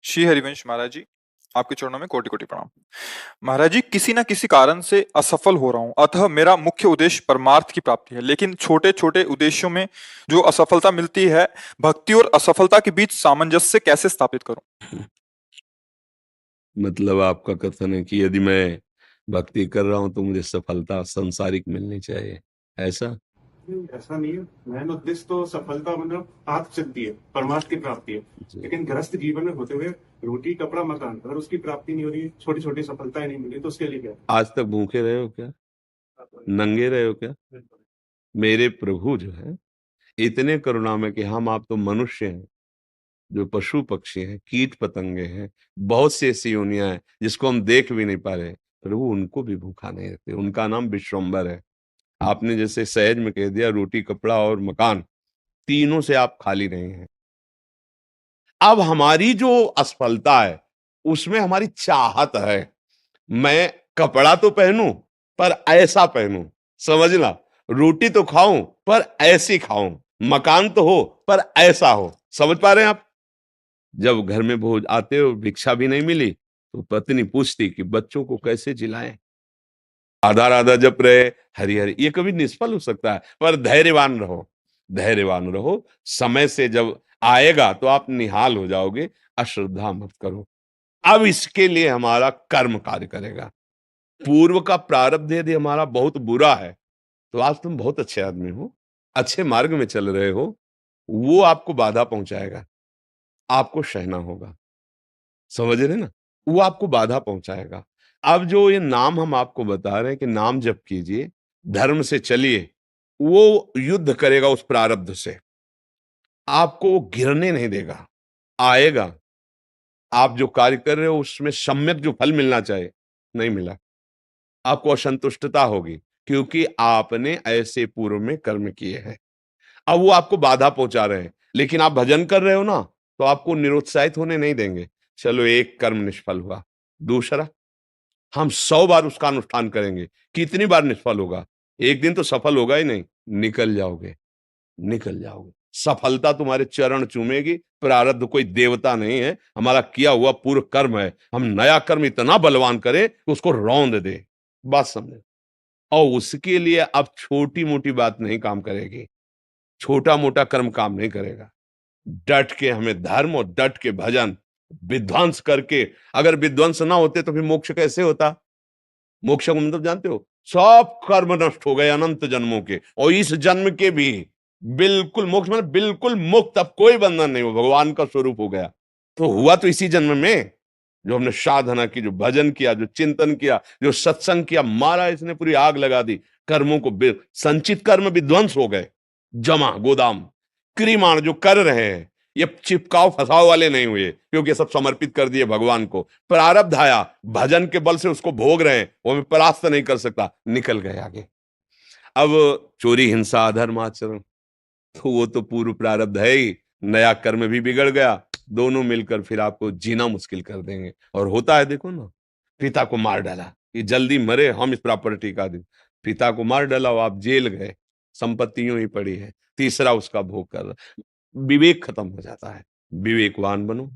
श्री हरिवंश महाराज जी, आपके चरणों में कोटि कोटि प्रणाम। महाराज जी, किसी न किसी कारण से असफल हो रहा हूं, अतः मेरा मुख्य उद्देश्य परमार्थ की प्राप्ति है, लेकिन छोटे छोटे उद्देश्यों में जो असफलता मिलती है, भक्ति और असफलता के बीच सामंजस्य कैसे स्थापित करूं? मतलब आपका कथन है कि यदि मैं भक्ति कर रहा हूं तो मुझे सफलता सांसारिक मिलनी चाहिए, ऐसा? नहीं, ऐसा नहीं है। मेन उद्देश्य तो सफलता मतलब आत्मसिद्धि है, परमार्थ की प्राप्ति है। जी। लेकिन ग्रस्त जीवन में होते हुए रोटी कपड़ा मकान, अगर उसकी प्राप्ति नहीं हो रही, छोटी छोटी सफलताएं नहीं मिली, तो उसके लिए क्या? आज तक भूखे रहे हो क्या? नंगे रहे हो क्या? मेरे प्रभु जो है इतने करुणा में कि हम आप तो मनुष्य हैं, जो पशु पक्षी हैं, कीट पतंगे हैं, बहुत सी ऐसी योनियां हैं जिसको हम देख भी नहीं पा रहे, प्रभु उनको भी भूखा नहीं रखते। उनका नाम विश्वम्बर है। आपने जैसे सहज में कह दिया रोटी कपड़ा और मकान, तीनों से आप खाली नहीं हैं। अब हमारी जो असफलता है उसमें हमारी चाहत है, मैं कपड़ा तो पहनूं पर ऐसा पहनूं, समझना, रोटी तो खाऊं पर ऐसी खाऊं, मकान तो हो पर ऐसा हो। समझ पा रहे हैं आप? जब घर में भोज आते हो, भिक्षा भी नहीं मिली तो पत्नी पूछती कि बच्चों को कैसे जिलाएं, आधा राधा जप रहे, हरि हरि, ये कभी निष्फल हो सकता है, पर धैर्यवान रहो, धैर्यवान रहो। समय से जब आएगा तो आप निहाल हो जाओगे। अश्रद्धा मत करो। अब इसके लिए हमारा कर्म कार्य करेगा। पूर्व का प्रारब्ध यदि हमारा बहुत बुरा है तो आज तुम बहुत अच्छे आदमी हो, अच्छे मार्ग में चल रहे हो, वो आपको बाधा पहुंचाएगा, आपको सहना होगा। समझ रहे ना? वो आपको बाधा पहुंचाएगा। अब जो ये नाम हम आपको बता रहे हैं कि नाम जप कीजिए, धर्म से चलिए, वो युद्ध करेगा उस प्रारब्ध से, आपको वो गिरने नहीं देगा, आएगा। आप जो कार्य कर रहे हो उसमें सम्यक जो फल मिलना चाहिए, नहीं मिला, आपको असंतुष्टता होगी, क्योंकि आपने ऐसे पूर्व में कर्म किए हैं। अब वो आपको बाधा पहुंचा रहे हैं, लेकिन आप भजन कर रहे हो ना, तो आपको निरुत्साहित होने नहीं देंगे। चलो एक कर्म निष्फल हुआ, दूसरा हम 100 बार उसका अनुष्ठान करेंगे। कितनी बार निष्फल होगा? एक दिन तो सफल होगा ही नहीं, निकल जाओगे, निकल जाओगे। सफलता तुम्हारे चरण चूमेगी। प्रारब्ध कोई देवता नहीं है, हमारा किया हुआ पूर्व कर्म है। हम नया कर्म इतना बलवान करें कि उसको रौंद दे, बात समझे। और उसके लिए अब छोटी मोटी बात नहीं काम करेगी, छोटा मोटा कर्म काम नहीं करेगा। डट के हमें धर्म और डट के भजन विध्वंस करके, अगर विध्वंस ना होते तो फिर मोक्ष कैसे होता? मोक्ष को मतलब जानते हो? सब कर्म नष्ट हो गए अनंत जन्मों के, और इस जन्म के भी बिल्कुल मोक्ष, मतलब बिल्कुल मुक्त, अब कोई बंधन नहीं हो, भगवान का स्वरूप हो गया। तो हुआ तो इसी जन्म में, जो हमने साधना की, जो भजन किया, जो चिंतन किया, जो सत्संग किया, मारा इसने पूरी आग लगा दी। कर्मों को संचित कर्म विध्वंस हो गए, जमा गोदाम। क्रियमाण जो कर रहे हैं ये चिपकाव फसाव वाले नहीं हुए, क्योंकि सब समर्पित कर दिए भगवान को। प्रारब्ध आया, भजन के बल से उसको भोग रहे हैं, वो मैं परास्त नहीं कर सकता, निकल गए आगे। अब चोरी हिंसा अधर्म आचरण, तो वो तो पूर्व प्रारब्ध है ही, नया कर्म भी बिगड़ गया, दोनों मिलकर फिर आपको जीना मुश्किल कर देंगे। और होता है, देखो ना, पिता को मार डाला, ये जल्दी मरे, हम इस प्रॉपर्टी का दे, पिता को मार डाला, वो आप जेल गए, संपत्ति यूं ही पड़ी है, तीसरा उसका भोग कर रहा। विवेक खत्म हो जाता है। विवेकवान बनो,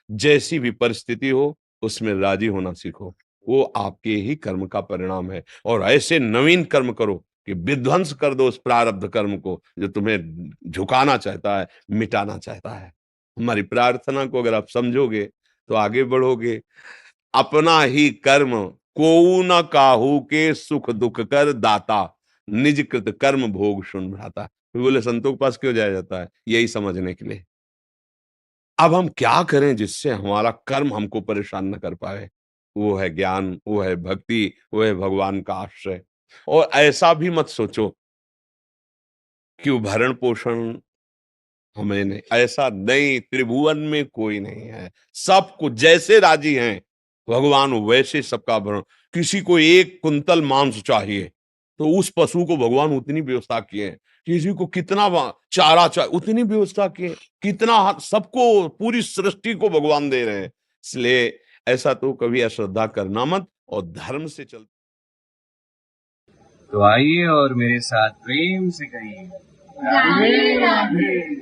जैसी भी परिस्थिति हो उसमें राजी होना सीखो, वो आपके ही कर्म का परिणाम है। और ऐसे नवीन कर्म करो कि विध्वंस कर दो उस प्रारब्ध कर्म को जो तुम्हें झुकाना चाहता है, मिटाना चाहता है। हमारी प्रार्थना को अगर आप समझोगे तो आगे बढ़ोगे। अपना ही कर्म कोऊ न काहू के सुख दुख कर दाता, निज कृत कर्म भोग सुन भ्राता। फिर बोले संतों के पास क्यों जाया जाता है? यही समझने के लिए। अब हम क्या करें जिससे हमारा कर्म हमको परेशान न कर पाए? वो है ज्ञान, वो है भक्ति, वो है भगवान का आश्रय। और ऐसा भी मत सोचो कि वो भरण पोषण हमें नहीं, ऐसा नहीं, त्रिभुवन में कोई नहीं है। सबको जैसे राजी हैं भगवान वैसे सबका भरण। किसी को 1 कुंतल मांस चाहिए तो उस पशु को भगवान उतनी व्यवस्था किए। किसी को कितना चारा चाहिए उतनी व्यवस्था किए। कितना सबको, पूरी सृष्टि को भगवान दे रहे हैं। इसलिए ऐसा तो कभी अश्रद्धा करना मत, और धर्म से चल। तो आइए और मेरे साथ प्रेम से कहिए, राधे राधे।